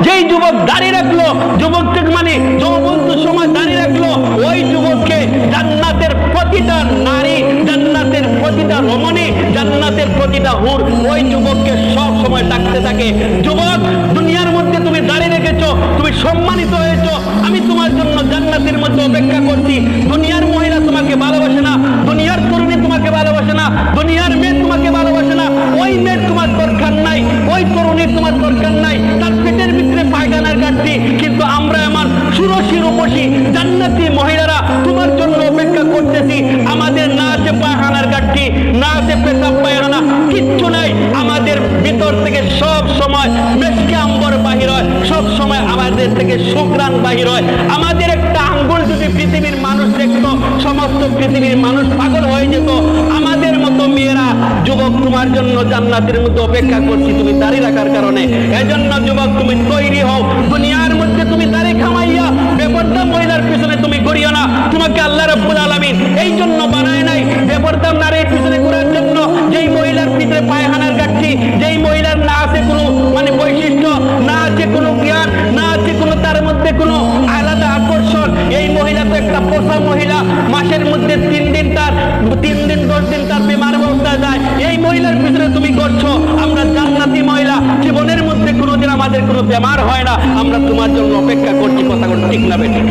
যেই যুবক দাড়ি রাখলো, যুবককে মানে যৌবন্ত সময় দাড়ি রাখলো, ওই যুবককে জান্নাতের প্রতিটা নারী, জান্নাতের প্রতিটা রমণী, জান্নাতের প্রতিটা হুর ওই যুবককে সব সময় ডাকতে থাকে, যুবক দুনিয়ার মধ্যে তুমি দাড়ি রেখেছো, তুমি সম্মানিত হয়েছো, আমি তোমার জন্য জান্নাতের মধ্যে অপেক্ষা করছি। দুনিয়ার মহিলা তোমাকে ভালোবাসে না, দুনিয়ার তরুণী তোমাকে ভালোবাসে না, দুনিয়ার মেয়ে তোমাকে ভালোবাসে না, ওই মেয়ের তোমার দরকার নাই, ওই তরুণীর তোমার দরকার নাই, তার পেটের ভিতরে পায়খানার ঘাটতি, কিন্তু আমরা এমন সুরসী রূপসী জান্নাতি মহিলারা তোমার জন্য অপেক্ষা করতেছি। আমাদের না আছে পায়খানার ঘাটতি, না আছে পেশাব পায়খানা, কিচ্ছু নাই, আমাদের ভিতর থেকে সব সময় মেশকে আম্বর বাহির হয়, সব সময় আমাদের থেকে সুঘ্রাণ বাহির হয়। আমাদের একটা আঙ্গুল যদি পৃথিবীর মানুষ দেখতো, সমস্ত পৃথিবীর মানুষ পাগল হয়ে যেত। আমাদের মতো মেয়েরা, যুবক তোমার জন্য জান্নাতের মধ্যে অপেক্ষা করছি তুমি দাড়ি রাখার কারণে। এজন্য যুবক তুমি তৈরি হও, দুনিয়ার মধ্যে তুমি দাড়ি খামাইয়া বেপরদা মহিলার পিছনে তুমি ঘুরিও না। তোমাকে আল্লাহ রাব্বুল আলামিন এই জন্য বানায় নাই বেপরদা নারীর পিছনে ঘোরার জন্য, যেই মহিলার পিছনে পায়খানার ঘাটতি, যেই মহিলার না আছে কোনো মানে বৈশিষ্ট্য, না আছে কোনো জ্ঞান, না আছে কোনো তার মধ্যে কোনো আলাদা আকর্ষণ, এই মহিলা তো একটা পোষা মহিলা, মাসের মধ্যে 3 দিন 10 দিন তার বিমার অবস্থা যায়, এই মহিলার পিছনে তুমি করছো। আমরা জান্নাতি মহিলা, জীবনের মধ্যে কোনোদিন আমাদের কোনো বেমার হয় না, আমরা তোমার জন্য অপেক্ষা করছি। কথা ঠিক না বেঠিক?